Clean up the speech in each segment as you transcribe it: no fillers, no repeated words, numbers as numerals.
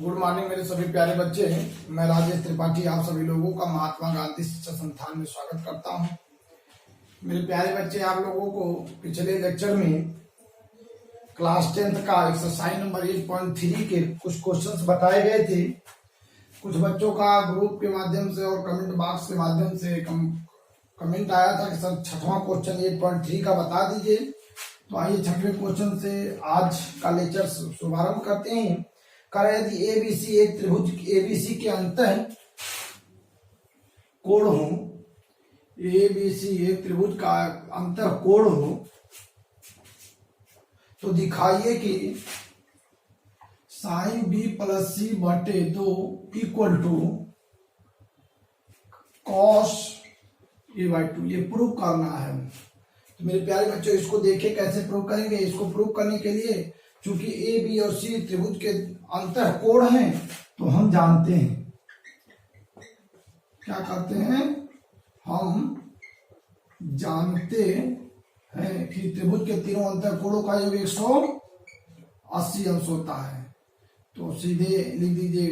Good morning मेरे सभी प्यारे बच्चे। मैं राजेश त्रिपाठी आप सभी लोगों का महात्मा गांधी शिक्षा संस्थान में स्वागत करता हूं। मेरे प्यारे बच्चे, आप लोगों को पिछले लेक्चर में क्लास 10th का एक्सरसाइज नंबर 8.3 के कुछ क्वेश्चंस बताए गए थे। कुछ बच्चों का ग्रुप के माध्यम से और कमेंट बॉक्स के माध्यम से कमेंट आया था कि सर 6वां क्वेश्चन 8.3 का बता दीजिए। तो आइए 6वें क्वेश्चन से आज का लेक्चर शुभारंभ करते हैं। यदि एबीसी एक त्रिभुज एबीसी के अंतः कोण हो, एबीसी एक त्रिभुज का अंतः कोण हो तो दिखाइए कि साइन बी प्लस सी बटे 2 equal to cos A by 2। ये प्रूव करना है। तो मेरे प्यारे बच्चों, इसको देखिए कैसे प्रूव करेंगे। इसको प्रूव करने के लिए चूंकि ए बी और सी त्रिभुज के अंतः कोण हैं, तो हम जानते हैं, क्या करते हैं, हम जानते हैं कि त्रिभुज के तीनों अंतः कोणों का योग 180 अंश होता है। तो सीधे लिख दीजिए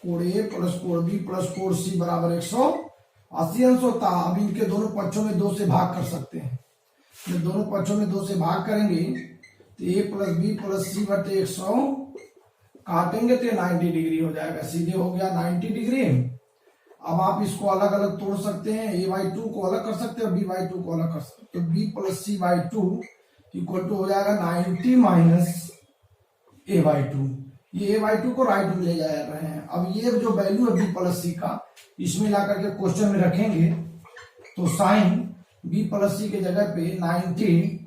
कोण ए प्लस कोण बी प्लस कोण सी बराबर 180 अंश होता है। अब इनके दोनों पक्षों में 2 से भाग कर सकते हैं। जब दोनों पक्षों में 2 से भाग करेंगे तो ए प्लस बी प्लस सी बटे 100 काटेंगे तो 90 डिग्री हो जाएगा। सीधे हो गया 90 डिग्री। अब आप इसको अलग अलग तोड़ सकते हैं। ए बाई 2 को अलग कर सकते हैं, बी बाई 2 को अलग कर सकते हैं। तो b plus c by 2 equal to हो जाएगा 90 माइनस ए बाई 2। ये ए बाई 2 को राइट में ले जा रहे हैं। अब ये जो वैल्यू है बी प्लस सी का, इसमें ला करके क्वेश्चन में रखेंगे तो साइन बी प्लस सी के जगह पे 90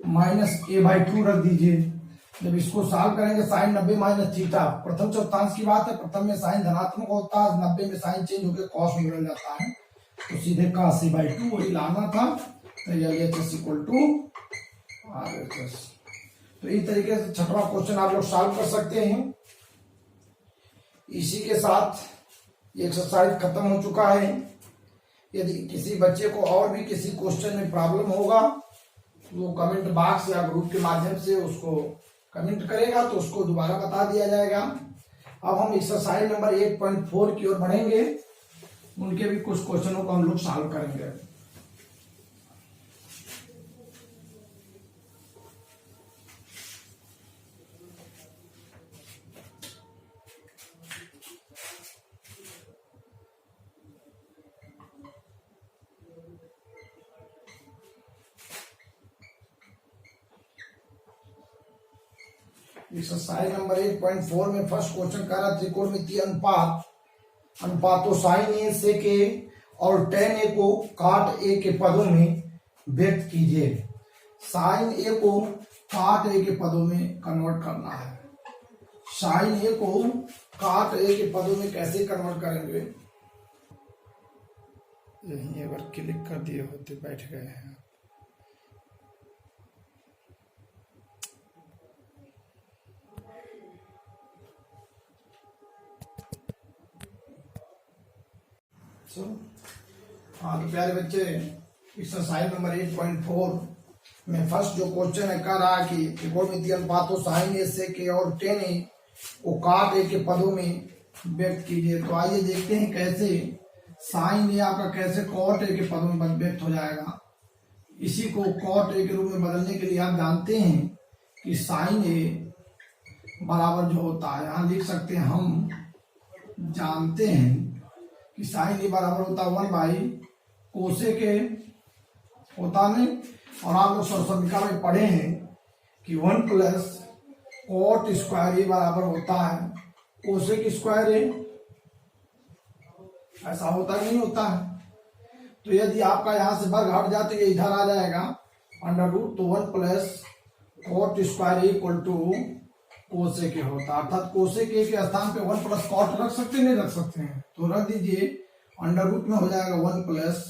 माइनस ए बाई 2 रख दीजिए। जब इसको सॉल्व करेंगे साइन 90 माइनस थीटा, प्रथम चौथांश की बात है, प्रथम में साइन धनात्मक होता है, 90 में साइन चेंज होकर कॉस में बदल जाता है। तो सीधे cos ए बाई 2 वही लाना था। तो LHS इक्वल टू RHS। तो इस तरीके से 6वां क्वेश्चन आप लोग सॉल्व कर सकते हैं। इसी के साथ ये एक्सरसाइज खत्म हो चुका है। यदि किसी बच्चे को और भी किसी क्वेश्चन में प्रॉब्लम होगा, वो कमेंट बॉक्स या ग्रुप के माध्यम से उसको कमेंट करेगा तो उसको दोबारा बता दिया जाएगा। अब हम एक्सरसाइज नंबर 8.4 की ओर बढ़ेंगे। उनके भी कुछ क्वेश्चनों को हम लोग सॉल्व करेंगे। एक्सरसाइज नंबर 8.4 में फर्स्ट क्वेश्चन कह रहा त्रिकोणमितीय अनुपातों साइन ए से के और टेन ए को काट ए के पदों में व्यक्त कीजिए। साइन ए को काट ए के पदों में कन्वर्ट करना है। साइन ए को काट ए के पदों में कैसे कन्वर्ट करेंगे? यहीं अगर क्लिक कर दिए होते बैठ गए हैं। हाँ तो प्यारे बच्चे, एक्सरसाइज नंबर 8.4 में फर्स्ट जो क्वेश्चन है कह रहा कि त्रिकोणमितीय अनुपातों साइन ए से के और टेन ए को काट ए के पदों में व्यक्त कीजिए। तो आइए देखते हैं कैसे साइन ए आपका कैसे कॉट ए के पदों में व्यक्त हो जाएगा। इसी को कॉट ए के रूप में बदलने के लिए आप जानते हैं कि साइन ए बराबर जो होता है, यहाँ लिख सकते हैं, हम जानते हैं कि साइन ए बराबर होता है 1 बाई कोसे के होता नहीं। और आप लोग सरसमिका में पढ़े हैं कि 1 प्लस कॉट स्क्वायर ए बराबर होता है कोसेक स्क्वायर ए। ऐसा होता नहीं होता है। तो यदि आपका यहां से वर्ग हट जाए तो ये इधर आ जाएगा अंडर रूट। तो 1 plus cot square A equal to cosec A होता है। अर्थात कोसेक ए के स्थान पे 1 प्लस कॉट रख सकते हैं, नहीं रख सकते हैं, तो रख दीजिए। अंडर रूट में हो जाएगा 1 प्लस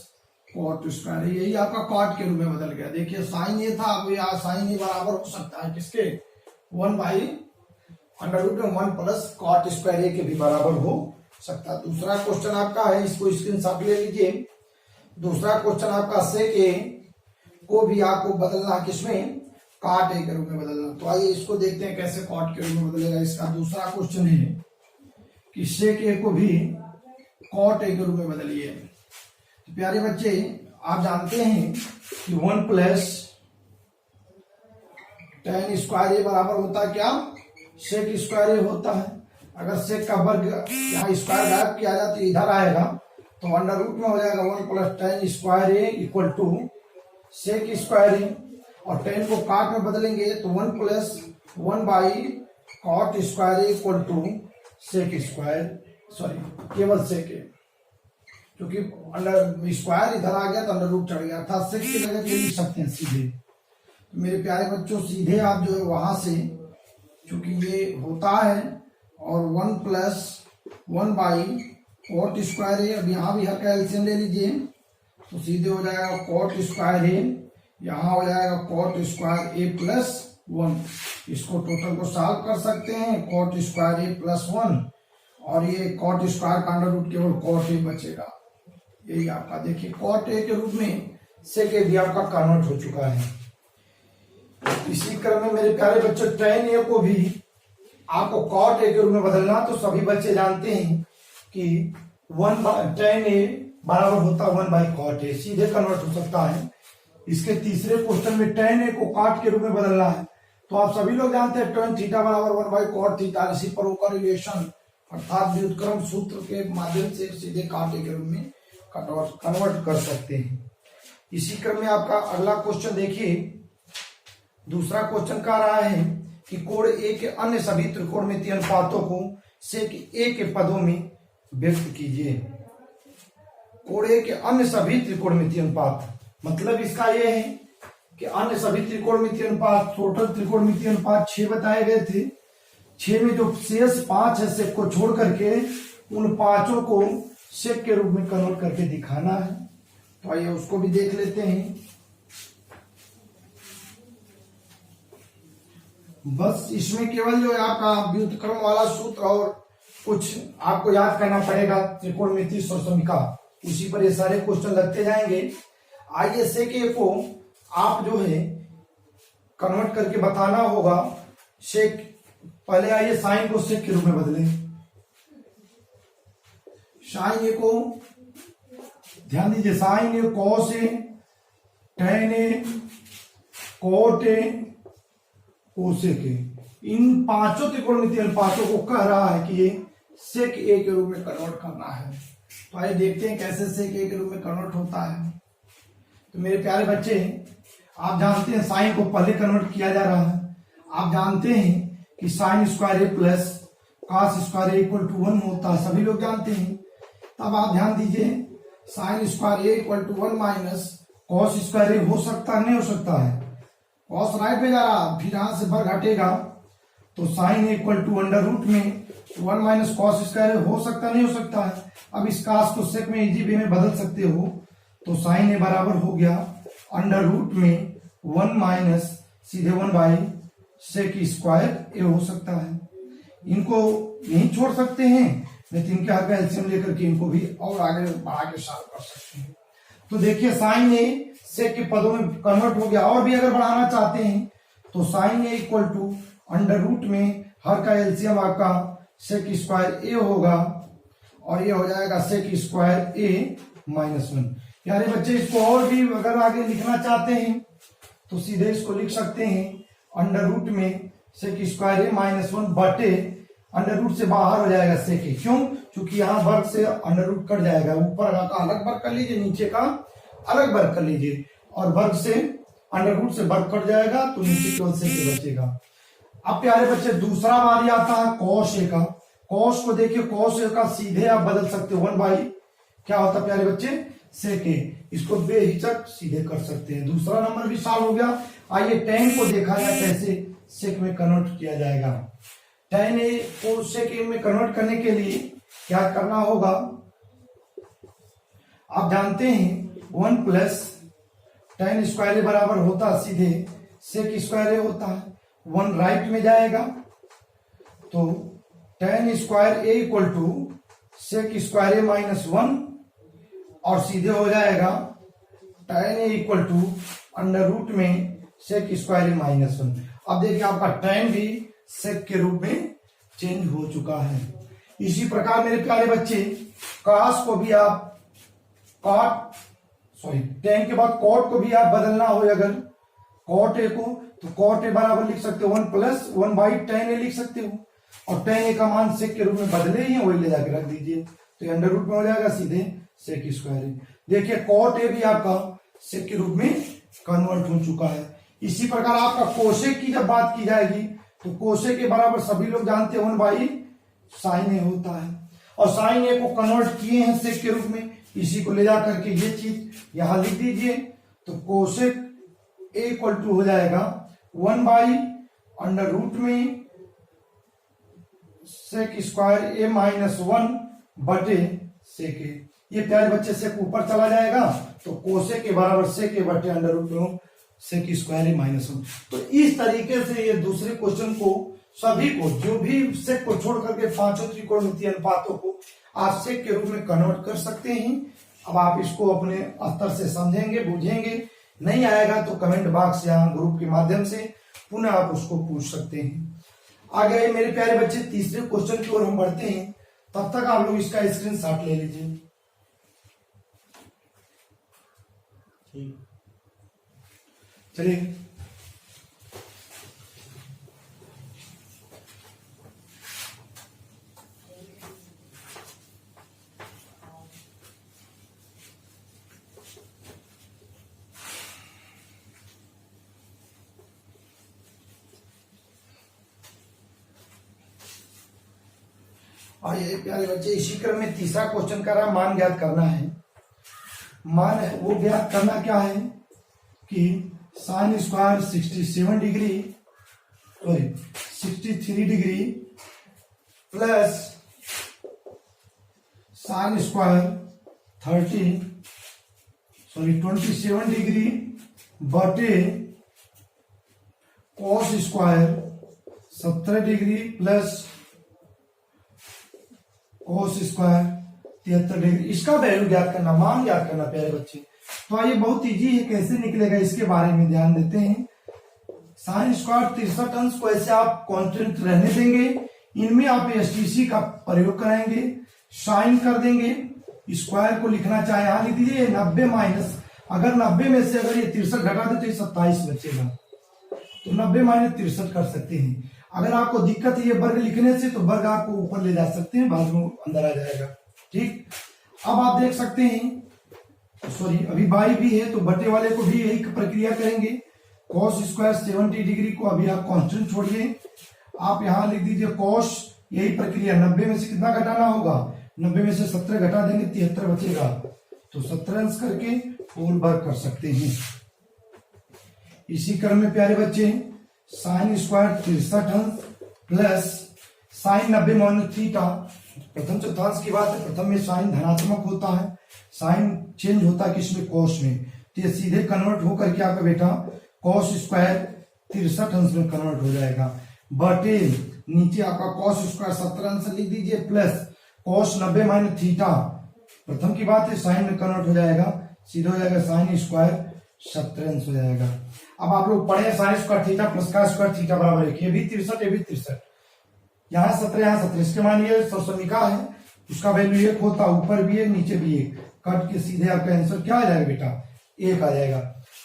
कॉट स्क्वायर। यही आपका कॉट के रूप में बदल गया। देखिए साइन ए था, अब यहाँ साइन ए बराबर हो सकता है किसके? 1 बाई अंडर रूट में 1 प्लस कॉट स्क्वायर ए के भी बराबर हो सकता है। दूसरा क्वेश्चन आपका है, इसको स्क्रीनशॉट ले लीजिए। दूसरा क्वेश्चन आपका सेक ए को भी आपको बदलना किसमें? कॉट ए के रूप में बदलना। तो आइए इसको देखते हैं कैसे कॉट के रूप में बदलेगा। इसका दूसरा क्वेश्चन है कि सेक ए को भी कॉट ए के रूप में बदलिए। तो प्यारे बच्चे आप जानते हैं कि 1 प्लस tan स्क्वायर ए बराबर होता है क्या, सेक स्क्वायर ए होता है। अगर सेक का वर्ग यहाँ स्क्वायर गायब किया जाए तो इधर आएगा, तो अंडर रूट में हो जाएगा 1 plus tan square A equal to sec square A, और tan को कॉट में बदलेंगे तो 1 plus 1 by cot square A equal to sec square, sorry केवल सेक ए, क्योंकि अंडर स्क्वायर इधर आ गया तो अंडर रूट चढ़ गया, अर्थात सेक की जगह लिख सकते हैं सीधे। तो मेरे प्यारे बच्चों सीधे आप जो है वहां से, चूंकि ये होता है और 1 प्लस 1 बाई कॉट स्क्वायर ए, अब यहाँ भी हर का एलसीएम ले लीजिए तो सीधे हो जाएगा कॉट स्क्वायर ए, यहाँ हो जाएगा कॉट स्क्वायर ए प्लस 1। इसको टोटल को सॉल्व कर सकते हैं, कॉट स्क्वायर ए प्लस 1, और ये कॉट स्क्वायर का अंडर रूट केवल कॉट ए बचेगा। यही आपका देखिए कॉट ए के रूप में सेक ए भी आपका कन्वर्ट हो चुका है। इसी क्रम में मेरे प्यारे बच्चों tan ए को भी आपको कॉट ए के रूप में बदलना, तो सभी बच्चे जानते हैं कि tan ए बराबर होता है 1 बाई कॉट ए, सीधे कन्वर्ट हो सकता है। इसके तीसरे क्वेश्चन में tan ए को कॉट के रूप में बदलना है, तो आप सभी लोग जानते हैं tan थीटा बराबर 1 बाई कॉट थीटा, इसी पर होकर रिलेशन अर्थात व्युत्क्रम सूत्र के माध्यम से सीधे कॉट ए के रूप में कन्वर्ट कर सकते हैं। इसी क्रम में आपका अगला क्वेश्चन देखिए, दूसरा क्वेश्चन कह रहा है कि कोण ए के अन्य सभी त्रिकोणमितीय अनुपातों को सेक ए के पदों में व्यक्त कीजिए। कोण ए के अन्य सभी त्रिकोणमितीय अनुपात, मतलब इसका यह है कि अन्य सभी त्रिकोणमितीय अनुपात, टोटल त्रिकोणमितीय अनुपात 6 बताए गए थे, 6 में जो शेष 5 है सेक को छोड़ करके उन 5 को सेक के रूप में कन्वर्ट करके दिखाना है। तो आइए उसको भी देख लेते हैं। बस इसमें केवल जो है आपका व्युत्क्रम वाला सूत्र और कुछ आपको याद करना पड़ेगा, त्रिकोणमितीय समीका, उसी पर ये सारे क्वेश्चन लगते जाएंगे। आइए सेक ए को आप जो है कन्वर्ट करके बताना होगा। सेक पहले आइए साइन को सेक के रूप में बदलें। साइन ए को ध्यान दीजिए, sine A cos A, tan A, cot A, cosec A, इन 5 त्रिकोणमितीय अनुपातों को कह रहा है कि ये सेक ए के रूप में कन्वर्ट करना है। तो आइए देखते हैं कैसे सेक ए के रूप में कन्वर्ट होता है। तो मेरे प्यारे बच्चे आप जानते हैं साइन को पहले कन्वर्ट किया जा रहा है। आप जानते हैं कि sine square A plus cos square A equal to 1 होता है, सभी लोग जानते हैं। तब आप ध्यान दीजिए sine square A equal to 1 minus cos square A हो सकता है, नहीं हो सकता है, कॉस राइट में जा रहा, फिर यहां से वर्ग हटेगा तो sine A equal to under root में 1 माइनस कॉस स्क्वायर ए हो सकता नहीं हो सकता है। अब इस कॉस को सेक में इजी वे में बदल सकते हो, तो साइन ए बराबर हो गया अंडर रूट में 1 माइनस सीधे 1 बाई सेक स्क्वायर ए हो सकता है। इनको नहीं छोड़ सकते हैं, नहीं तो इनके हर का एलसीएम लेकर के इनको भी और आगे बढ़ा के सॉल्व कर सकते हैं। तो देखिए साइन ए सेक के पदों में कन्वर्ट हो गया, और भी अगर बढ़ाना चाहते हैं तो sine A equal to under root में हर का एलसीएम आपका सेक स्क्वायर ए होगा, और ये हो जाएगा सेक स्क्वायर ए माइनस 1। यारे बच्चे इसको और भी अगर आगे लिखना चाहते हैं तो सीधे इसको लिख सकते हैं अंडर रूट में सेक स्क्वायर ए माइनस 1 बटे अंडर रूट से बाहर हो जाएगा सेक ए, क्यों, क्योंकि यहाँ वर्ग से अंडर रूट कट जाएगा, ऊपर का अलग वर्ग कर लीजिए, नीचे का अलग वर्ग कर लीजिए, और वर्ग से अंडर रूट से वर्ग कट जाएगा तो नीचे केवल सेक ए बचेगा। अब प्यारे बच्चे दूसरा बारी आता है कॉस ए का। कॉस को देखिए, कॉस ए का सीधे आप बदल सकते हो 1 बाई क्या होता है प्यारे बच्चे सेक ए, इसको बेहिचक सीधे कर सकते हैं। दूसरा नंबर भी सॉल्व हो गया। आइए tan को देखा जाए कैसे सेक में कन्वर्ट किया जाएगा। tan ए को सेक ए में कन्वर्ट करने के लिए क्या करना होगा, आप जानते हैं 1 प्लस tan स्क्वायर ए बराबर होता है सीधे सेक स्क्वायर ए होता है, 1 राइट में जाएगा तो tan square A equal to sec square A minus 1, और सीधे हो जाएगा tan A equal to under root में सेक स्क्वायर -1। अब देखिए आपका tan भी सेक के रूप में चेंज हो चुका है। इसी प्रकार मेरे प्यारे बच्चे cos को भी आप tan के बाद cot को भी आप बदलना हो, अगर cot a को तो cot a बराबर लिख सकते हो 1 + 1/tan a लिख सकते हो, और tan a का मान सेक के रूप में बदले ही है, वही ले जाके रख दीजिए, तो ये अंडर रूट में हो जाएगा सीधे सेक स्क्वायर a। देखिए cot a भी आपका सेक के रूप में कन्वर्ट हो चुका है। इसी प्रकार आपका कोसेक की जब बात की जाएगी तो कोसेक के बराबर सभी लोग जानते हैं 1/sin a होता है, और sin a को कन्वर्ट किए हैं सेक के रूप में, इसी को ले जा करके ये चीज यहां लिख दीजिए, तो कोसेक a इक्वल टू हो जाएगा 1/√में सेक स्क्वायर a -1 बटे सेक a। ये प्यारे बच्चे सेक ऊपर चला जाएगा तो कोसेक के बराबर सेक a बटे √में सेक स्क्वायर a -1। तो इस तरीके से ये दूसरे क्वेश्चन को सभी को, जो भी सेक को छोड़ करके पांचों त्रिकोणमितीय अनुपातों को आप सेक के रूप में कन्वर्ट कर सकते हैं। अब आप इसको अपने स्तर से समझेंगे, बूझेंगे, नहीं आएगा तो कमेंट बॉक्स या ग्रुप के माध्यम से पुनः आप उसको पूछ सकते हैं। आगे मेरे प्यारे बच्चे तीसरे क्वेश्चन की ओर हम बढ़ते हैं, तब तक आप लोग इसका स्क्रीनशॉट ले लीजिए। चलिए आइए प्यारे बच्चे, इसी क्रम में तीसरा क्वेश्चन का रहा मान ज्ञात करना है। मान है वो ज्ञात करना क्या है कि sin square 63 degree plus sin square 27 degree बटे cos square 17 degree plus cos square 73 degree, इसका वैल्यू ज्ञात करना, मान ज्ञात करना प्यारे बच्चे। तो आइए बहुत इजी है, कैसे निकलेगा इसके बारे में ध्यान देते हैं। sin स्क्वायर 63 अंश को ऐसे आप कांस्टेंट रहने देंगे, इनमें आप एसटीसी का प्रयोग कराएंगे, साइन कर देंगे, स्क्वायर को लिखना चाहे यहां लिख दीजिए 90 माइनस, अगर 90 में से अगर ये 63 घटा दे तो ये 27 बचेगा, तो 90 माइनस 63 कर सकते हैं। अगर आपको दिक्कत है ये वर्ग लिखने से तो वर्ग आपको ऊपर ले जा सकते हैं, बाद में अंदर आ जाएगा। ठीक, अब आप देख सकते हैं, सॉरी अभी बाई भी है तो बटे वाले को भी यही प्रक्रिया करेंगे। cos स्क्वायर 70 डिग्री को अभी आप कांस्टेंट छोड़िए, आप यहां लिख दीजिए cos, यही प्रक्रिया 90 में से कितना घटाना होगा, 90 में से 17 घटा देंगे 73 बचेगा, तो 17 अंश करके होल वर्ग कर सकते हैं। इसी क्रम में प्यारे बच्चे sin स्क्वायर 63 अंश प्लस sin 90 माइनस थीटा, प्रथम चतुर्थांश की बात है, प्रथम में साइन धनात्मक होता है, साइन चेंज होता है किसमें, cos में, तो ये सीधे कन्वर्ट होकर के आपका बेटा cos स्क्वायर 63 अंश में कन्वर्ट हो जाएगा, बटे नीचे आपका cos स्क्वायर 17 अंश लिख दीजिए प्लस cos 90 माइनस थीटा, प्रथम की बात है साइन में कन्वर्ट हो जाएगा, सीधा हो जाएगा साइन स्क्वायर 17 अंश हो जाएगा। अब आप लोग पढ़े साइन स्क्वायर थीटा प्लस का स्क्वायर थीटा बराबर है, ये भी 63 ये भी 63, यहाँ 17 यहाँ 17, इसके मान ये समीका है, उसका वैल्यू 1 होता, ऊपर भी 1 नीचे भी 1, कट के सीधे आपका आंसर क्या आ जाएगा बेटा, 1 आ जाएगा।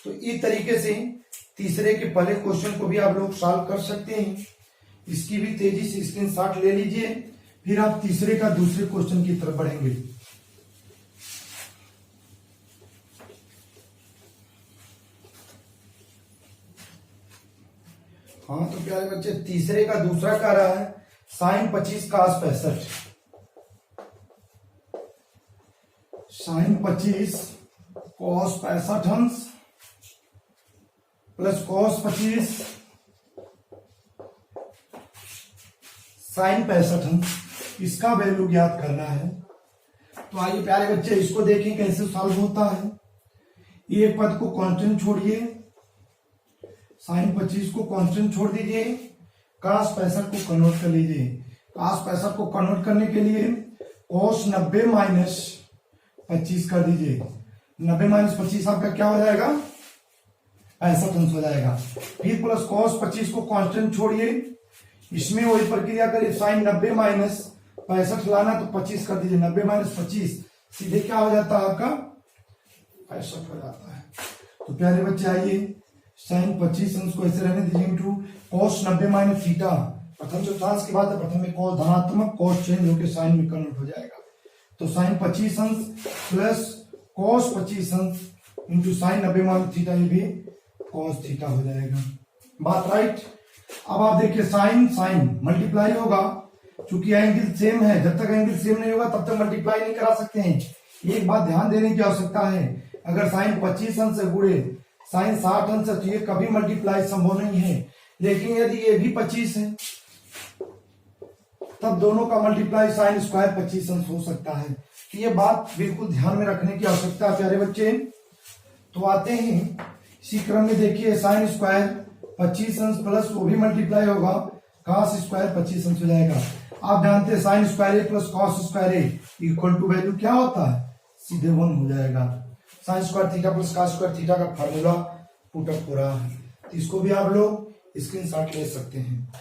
तो इस तरीके से तीसरे के पहले क्वेश्चन को भी आप लोग सॉल्व कर सकते हैं। इसकी भी तेजी से स्क्रीनशॉट ले लीजिए, फिर आप तीसरे का दूसरे क्वेश्चन की तरफ बढ़ेंगे। हाँ तो प्यारे बच्चे तीसरे का दूसरा क्या रहा है, sin 25 cos 65, sin 25 cos 65 अंश प्लस cos 25 sin 65 अंश, इसका वैल्यू ज्ञात करना है। तो आइए प्यारे बच्चे इसको देखें कैसे सॉल्व होता है। एक पद को कांस्टेंट छोड़िए, sin 25 को कांस्टेंट छोड़ दीजिए, cos 65 को कन्वर्ट कर लीजिए। cos 65 को कन्वर्ट करने के लिए cos 90 माइनस 25 कर दीजिए, 90 माइनस 25 आपका क्या हो जाएगा, 65 अंश हो जाएगा। फिर प्लस cos 25 को कांस्टेंट छोड़िए, इसमें वही प्रक्रिया करिए, साइन 90 माइनस 65 लाना तो 25 कर दीजिए, 90 माइनस 25 सीधे क्या हो जाता है आपका 65 हो जाता है। तो प्यारे बच्चे आइए साइन 25 अंश को ऐसे रहने दीजिए इंटू cos 90 माइनस थीटा, प्रथम चतुर्थांश की बात है, प्रथम में cos धनात्मक, cos चेंज होकर साइन में कन्वर्ट हो जाएगा। तो साइन 25 अंश प्लस cos 25 अंश इंटू साइन 90 माइनस थीटा, ये भी cos थीटा हो जाएगा। बात राइट। अब आप देखिए साइन साइन मल्टीप्लाई होगा, चूंकि एंगल सेम है, जब तक एंगल सेम नहीं होगा तब तक मल्टीप्लाई नहीं करा सकते हैं। एक बात ध्यान देने की आवश्यकता है, अगर साइन 25 अंश से गुणे साइन 60 अंश है तो ये कभी मल्टीप्लाई संभव नहीं है, लेकिन यदि ये भी 25 है तब दोनों का मल्टीप्लाई साइन स्क्वायर 25 अंश हो सकता है। तो ये बात बिल्कुल ध्यान में रखने की आवश्यकता है प्यारे बच्चे। तो आते हैं इसी क्रम में, देखिए साइन स्क्वायर 25 अंश प्लस वो भी मल्टीप्लाई होगा cos स्क्वायर 25 अंश हो जाएगा। आप जानते हैं sine square A plus cos square A equal to value क्या होता है, सीधे 1 हो जाएगा। Sine square theta plus cos square theta का फार्मूला पुटअप हो रहा है, तो इसको भी आप लोग स्क्रीनशॉट ले सकते हैं।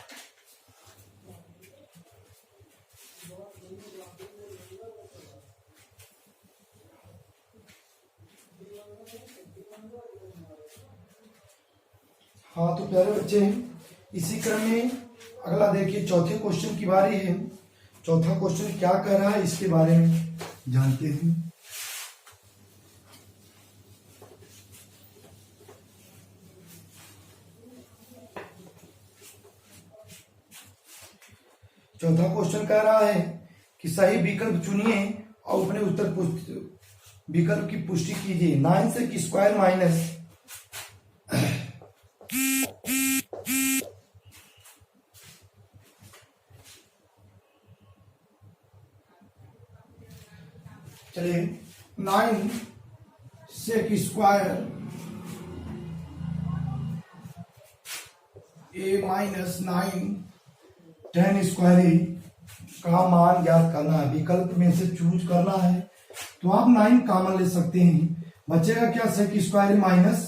हाँ तो प्यारे बच्चे इसी क्रम में अगला देखिए चौथे क्वेश्चन की बारी है। चौथा क्वेश्चन क्या कह रहा है इसके बारे में जानते हैं। चौथा क्वेश्चन कह रहा है कि सही विकल्प चुनिए और अपने उत्तर विकल्प की पुष्टि कीजिए। 9 से स्क्वायर माइनस चलिए 9 सेक स्क्वायर ए माइनस 9 10 स्क्वायर ए का मान ज्ञात करना है, विकल्प में से चूज करना है। तो आप 9 कॉमन ले सकते हैं, बचेगा क्या सेक स्क्वायर ए माइनस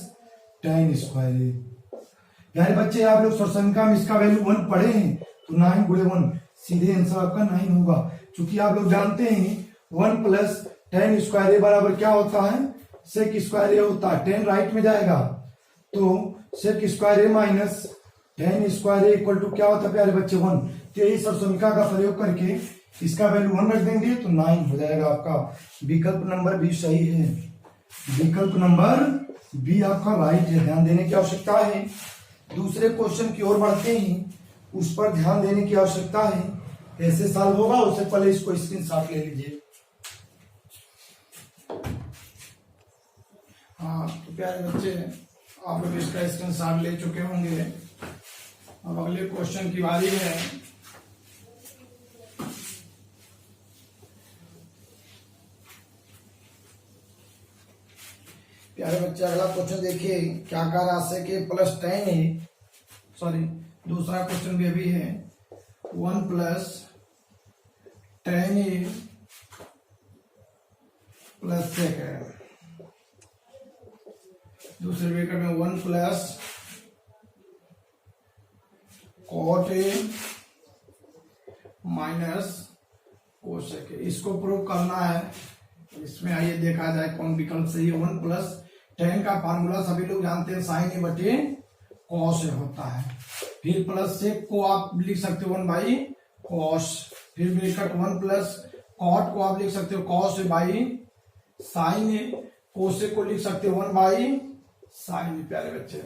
10 स्क्वायर ए। यानी बच्चे आप लोग सरसंख्या में इसका वैल्यू 1 पढ़े हैं, तो 9 गुणे 1 सीधे आंसर आपका 9 होगा। क्योंकि आप लोग जानते हैं 1 प्लस 10 स्क्वायर ए बराबर क्या होता है, सेक स्क्वायर ए होता है। 10 राइट में जाएगा तो sec square A minus 10 square A equal to क्या होता है प्यारे बच्चे 1। तो यही सरसंख्या का प्रयोग करके इसका वैल्यू 1 रख देंगे तो 9 हो जाएगा आपका। विकल्प नंबर बी सही है, विकल्प नंबर बी आपका राइट है, ध्यान देने की आवश्यकता है। दूसरे क्वेश्चन की ओर बढ़ते हैं, उस पर ध्यान देने की आवश्यकता है, कैसे सॉल्व होगा उससे पहले इसको स्क्रीनशॉट ले लीजिए। हाँ तो प्यारे बच्चे आप लोग इसका स्क्रीनशॉट ले चुके होंगे। अब अगले क्वेश्चन की बारी है। प्यारे बच्चे अगला क्वेश्चन देखिए क्या कह रहा है कि प्लस 10 है, सॉरी दूसरा क्वेश्चन भी अभी है 1 प्लस 10 है प्लस सेक है। दूसरे ब्रैकेट में 1 plus cot A minus cosec A, इसको प्रूव करना है। इसमें आइए देखा जाए कौन विकल्प सही है। 1 प्लस 10 का फार्मूला सभी लोग जानते हैं, साइन ए बटे कॉस ए होता है। फिर प्लस सेक को आप लिख सकते हो 1 बाई कॉस, फिर ब्रैकेट 1 प्लस कॉट को आप लिख सकते हो cos A by sine A, cosec को लिख सकते हो 1 बाई साइन। प्यारे बच्चे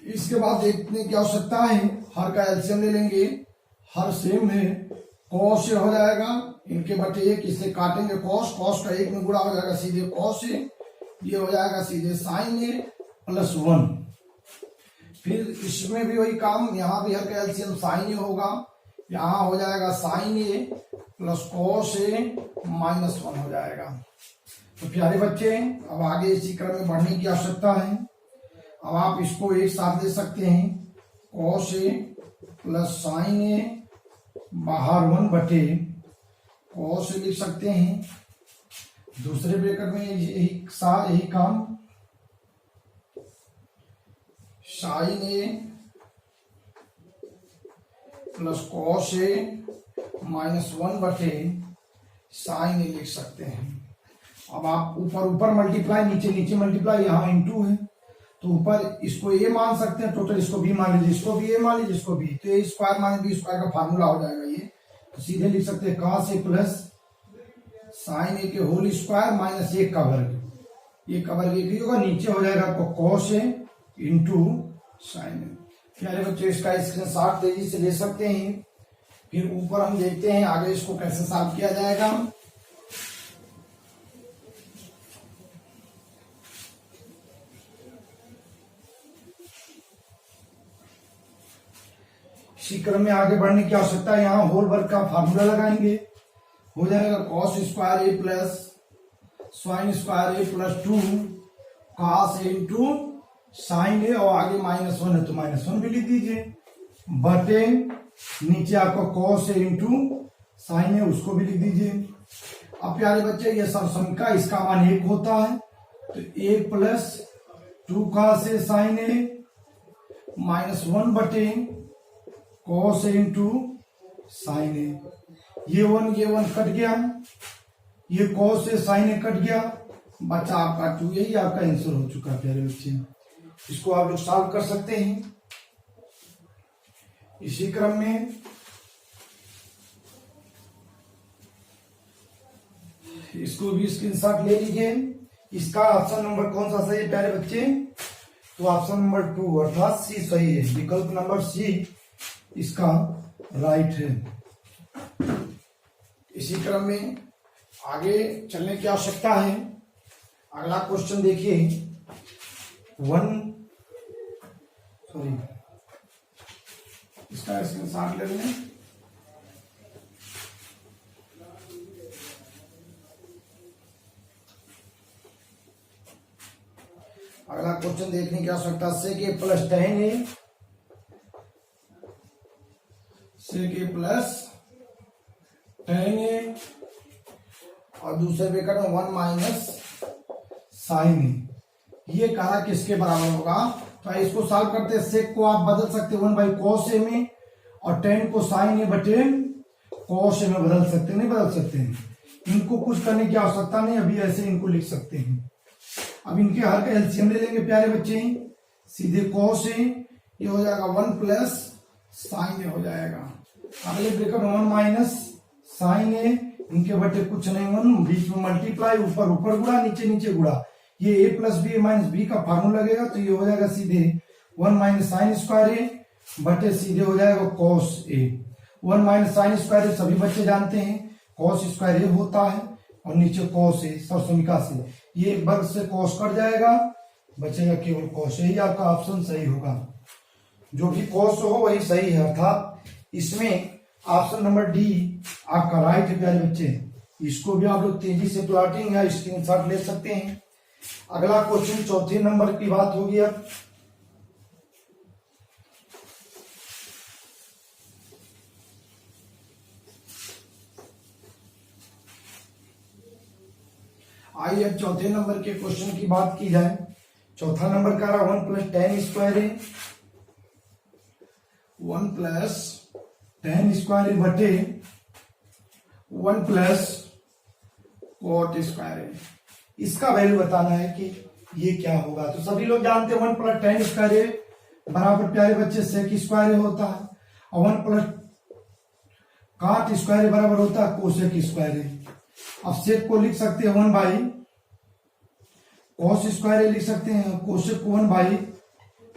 इसके बाद देखने की आवश्यकता है, हर का एलसीएम ले लेंगे, हर सेम है, कॉस हो जाएगा इनके बटे 1, इससे काटेंगे कॉस, कॉस का 1 में गुणा हो जाएगा सीधे कॉस ए, ये हो जाएगा सीधे साइन ए प्लस 1। फिर इसमें भी वही काम, यहाँ भी हर का एलसीएम साइन ए होगा, यहाँ हो जाएगा sign A plus cos A minus 1 हो जाएगा। तो प्यारे बच्चे अब आगे इसी क्रम में बढ़ने की आवश्यकता है। अब आप इसको एक साथ दे सकते हैं, कॉस ए प्लस साइन ए बाहर 1 बटे कॉस ए लिख सकते हैं। दूसरे ब्रैकेट में यही काम sign A plus cos A minus 1 sign ए लिख सकते हैं। अब आप ऊपर ऊपर मल्टीप्लाई, नीचे नीचे मल्टीप्लाई, यहाँ इनटू है तो ऊपर इसको ए मान सकते हैं टोटल, इसको बी मान लीजिए, इसको भी ए मान लीजिए, इसको भी, तो ए स्क्वायर माइनस बी स्क्वायर का फार्मूला हो जाएगा ये। तो सीधे लिख सकते हैं cos ए प्लस साइन ए के होल स्क्वायर माइनस 1 का वर्ग, ये का वर्ग एक ही होगा, नीचे हो जाएगा आपको cos ए इंटू साइन ए। प्यारे बच्चों इसका स्क्रीनशॉट तेजी से ले सकते हैं। फिर ऊपर हम देखते हैं आगे इसको कैसे सॉल्व किया जाएगा। इसी क्रम में आगे बढ़ने की आवश्यकता है। यहाँ होल वर्ग का फार्मूला लगाएंगे, हो जाएगा cos square A plus sign square A plus 2 cos A into sign ए, और आगे -1 है तो -1 भी लिख दीजिए, बटे नीचे आपका cos ए इंटू साइन ए, उसको भी लिख दीजिए। अब प्यारे बच्चे ये सरसंख्या, इसका मान 1 होता है तो 1 प्लस 2 cos ए साइन ए -1 बटे cos ए इंटू साइन ए, ये 1 कट गया, ये cos ए साइन ए कट गया, बचा आपका 2, यही आपका आंसर हो चुका है प्यारे बच्चे। इसको आप लोग सॉल्व कर सकते हैं। इसी क्रम में इसको भी स्क्रीनशॉट ले लीजिए। इसका ऑप्शन नंबर कौन सा सही है प्यारे बच्चे? तो ऑप्शन नंबर 2 अर्थात सी सही है, विकल्प नंबर सी इसका राइट है। इसी क्रम में आगे चलने की आवश्यकता है। अगला क्वेश्चन देखिए, इसका स्क्रीनशॉट ले लें। अगला क्वेश्चन देखने की आवश्यकता से कि प्लस tan ए से के प्लस tan ए और दूसरे ब्रैकेट में 1 माइनस साइन ए, ये कहा किसके बराबर होगा? तो इसको सॉल्व करते हैं। सेक को आप बदल सकते हैं 1 बाई cos ए में, और tan को sin ए बटे cos ए में बदल सकते हैं, नहीं बदल सकते हैं। इनको कुछ करने की आवश्यकता नहीं, अभी ऐसे इनको लिख सकते हैं। अब इनके हर का एलसीएम ले लेंगे प्यारे बच्चे, सीधे cos ए, ये हो जाएगा 1 प्लस sin ए हो जाएगा। अगले ब्रैकेट 1 माइनस साइन ए, इनके बटे कुछ नहीं 1, बीच में मल्टीप्लाई, ऊपर ऊपर गुणा, नीचे नीचे गुणा, ये a plus b minus b का फार्मूला लगेगा, तो ये हो जाएगा सीधे 1 माइनस साइन स्क्वायर ए बटे सीधे हो जाएगा cos ए। 1 माइनस साइन स्क्वायर ए सभी बच्चे जानते हैं cos स्क्वायर ए होता है, और नीचे cos ए सरसंख्या से, ये एक वर्ग से cos कट जाएगा, बचेगा केवल cos ए। ही आपका ऑप्शन सही होगा, जो भी cos हो वही सही है, अर्थात इसमें ऑप्शन नंबर डी आपका राइट है प्यारे बच्चे। इसको भी आप लोग तेजी से प्लॉटिंग या स्क्रीनशॉट ले सकते हैं। अगला क्वेश्चन चौथे नंबर की बात होगी। अब आइए अब चौथे नंबर के क्वेश्चन की बात की जाए। चौथा नंबर का रहा 1 plus tan square A, 1 plus tan square A बटे 1 प्लस cot स्क्वायर ए। इसका वैल्यू बताना है कि ये क्या होगा। तो सभी लोग जानते हैं 1 प्लस tan स्क्वायर ए बराबर प्यारे बच्चे sec स्क्वायर ए होता है, और 1 प्लस cot स्क्वायर ए बराबर होता है cosec स्क्वायर ए। अब sec को लिख सकते हैं 1 बाई cos स्क्वायर ए लिख सकते हैं, cosec को 1 बाई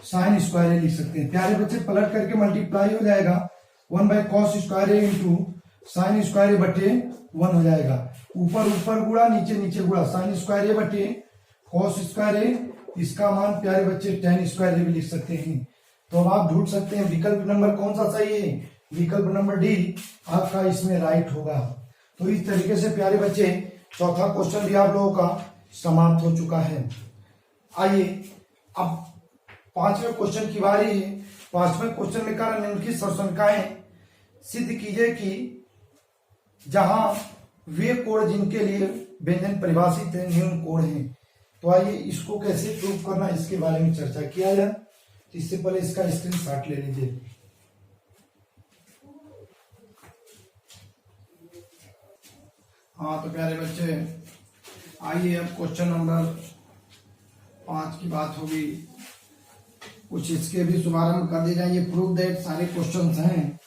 sin स्क्वायर ए लिख सकते हैं। प्यारे बच्चे पलट करके मल्टीप्लाई हो जाएगा, 1 by cos square A into sine square A बटे 1 हो जाएगा, ऊपर ऊपर गुणा, नीचे नीचे गुणा, साइन स्क्वायर ए बटे cos स्क्वायर ए, इसका मान प्यारे बच्चे tan स्क्वायर ए भी लिख सकते हैं। तो अब आप ढूंढ सकते हैं विकल्प नंबर कौन सा सही है, विकल्प नंबर डी आपका इसमें राइट होगा। तो इस तरीके से प्यारे बच्चे चौथा क्वेश्चन भी आप लोगों का समाप्त हो चुका है। आइए अब पांचवें क्वेश्चन की बारी है। पांचवें क्वेश्चन में कारण निम्नलिखित सरसंख्याएं सिद्ध कीजिए कि जहां वे कोण जिनके लिए व्यंजन परिभाषित है निम्न कोण हैं। तो आइए इसको कैसे प्रूव करना इसके बारे में चर्चा किया जाए। तो इससे पहले इसका स्क्रीनशॉट ले लीजिए। हाँ तो प्यारे बच्चे, आइए अब क्वेश्चन नंबर 5 की बात होगी। कुछ इसके भी शुभारंभ कर दिए जाएंगे। प्रूव दैट सारे क्वेश्चंस हैं,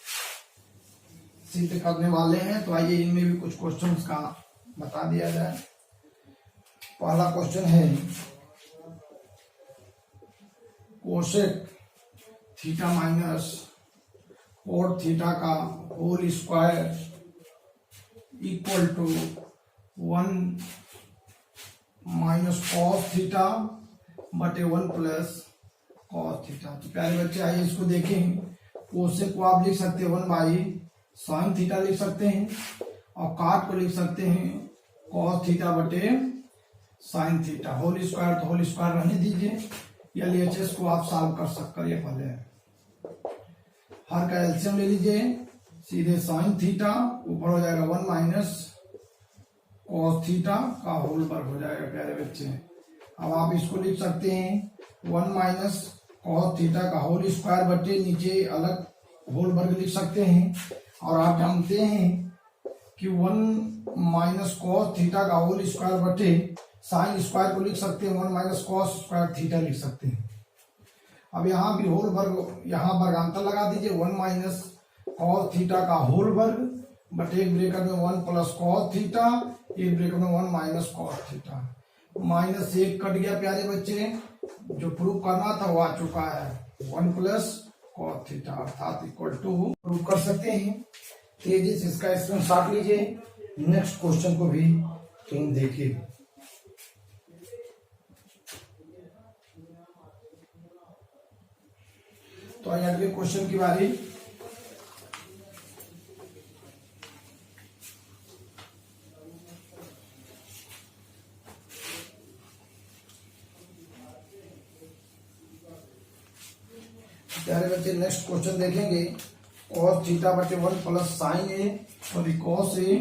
सिद्ध करने वाले हैं। तो आइए इनमें भी कुछ क्वेश्चंस का बता दिया जाए। पहला क्वेश्चन है cosec theta minus cot theta का whole square equal to 1 minus cos theta बटे 1 प्लस कॉस थीटा। तो प्यारे बच्चे आइए इसको देखें। कोसेक को आप लिख सकते हैं 1 बाई साइन थीटा लिख सकते हैं, और काट को लिख सकते हैं कॉस थीटा बटे साइन थीटा। होल स्क्वायर तो होल स्क्वायर रहने दीजिए। LHS को आप सॉल्व कर करिए पहले। हर का एलसीएम ले लीजिए। सीधे साइन थीटा ऊपर हो जाएगा 1 माइनस कॉस थीटा का होल वर्ग हो जाएगा प्यारे बच्चे। अब आप इसको लिख सकते हैं 1 माइनस कॉस थीटा का होल स्क्वायर बटे नीचे अलग होल वर्ग लिख सकते हैं। और आप जानते हैं कि 1 माइनस कॉस थीटा का होल स्क्वायर बटे साइन स्क्वायर को लिख सकते हैं 1 माइनस कॉस स्क्वायर थीटा लिख सकते हैं। अब यहाँ भी होल वर्ग, यहाँ वर्गांतर लगा दीजिए 1 माइनस कॉस थीटा का होल वर्ग बटे एक ब्रेकेट में 1 प्लस कॉस थीटा, एक ब्रेकेट में 1 minus cos theta. Minus 1 cut गया प्यारे बच्चे, जो प्रूव करना था वो आ चुका है 1 प्लस कॉस थीटा अर्थात इक्वल टू प्रूव कर सकते हैं। तेजी से इसका स्क्रीनशॉट लीजिए। नेक्स्ट क्वेश्चन को भी तुम देखिए। तो आइए अगले क्वेश्चन की बारी। प्यारे बच्चे नेक्स्ट क्वेश्चन देखेंगे। कॉस थीटा बटे 1 प्लस साइन ए, और कॉस ए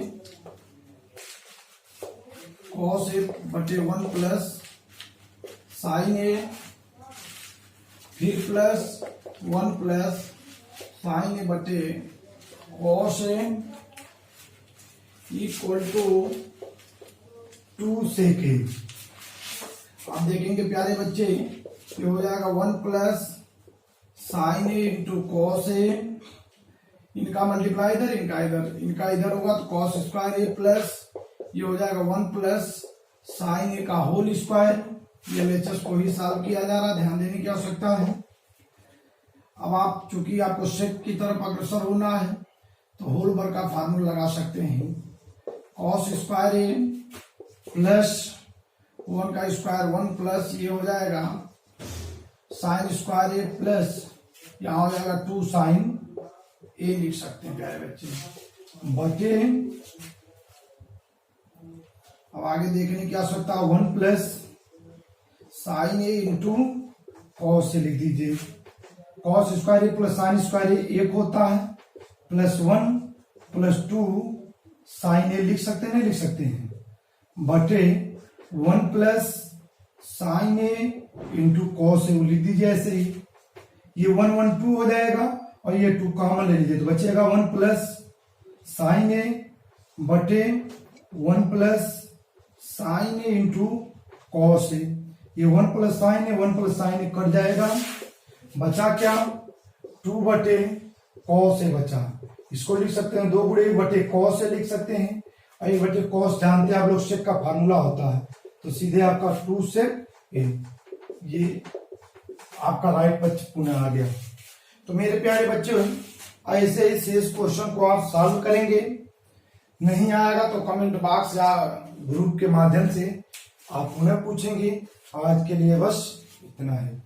बटे 1 प्लस साइन ए, फिर प्लस 1 प्लस साइन ए बटे कॉस ए इक्वल टू 2 सेक ए। आप देखेंगे प्यारे बच्चे ये हो जाएगा 1 plus sign A into cos A. इनका मल्टीप्लाई इधर, इनका इधर होगा तो कॉस स्क्वायर ए प्लस ये हो जाएगा 1 प्लस साइन ए का होल स्क्वायर। LHS को ही सॉल्व किया जा रहा है, ध्यान देने की आवश्यकता है। अब आप चूंकि आपको सेक की तरफ अग्रसर होना है तो होल वर्ग का फार्मूला लगा सकते हैं। कॉस स्क्वायर ए प्लस 1 का स्क्वायर 1 प्लस ये हो जाएगा साइन स्क्वायर ए प्लस यहाँ हो जाएगा 2 साइन ए लिख सकते हैं प्यारे बच्चे बटे। अब आगे देखने की आवश्यकता 1 प्लस साइन ए इंटू कॉस से लिख दीजिए। Cos square A plus sign square ए 1 होता है, प्लस 1 प्लस 2 साइन ए लिख सकते हैं, नहीं लिख सकते हैं, बटे 1 plus sign A into cos A लिख दीजिए ऐसे ही। ये 1 1 2 हो जाएगा और ये 2 कॉमन ले लीजिए तो बचेगा 1 प्लस साइन ए बटे 1 plus sign A into cos A. ये 1 प्लस साइन ए 1 प्लस साइन ए कट जाएगा, बचा क्या 2 बटे कॉस ए बचा। इसको लिख सकते हैं 2 गुणे बटे कॉस ए लिख सकते हैं, और 1 बटे कॉस जानते हैं आप लोग सेक का फार्मूला होता है, तो सीधे आपका 2 सेक ए। ये आपका राइट पक्ष पुनः आ गया। तो मेरे प्यारे बच्चों ऐसे ही शेष क्वेश्चन को आप सॉल्व करेंगे। नहीं आएगा तो कमेंट बॉक्स या ग्रुप के माध्यम से आप पुनः पूछेंगे। आज के लिए बस इतना है।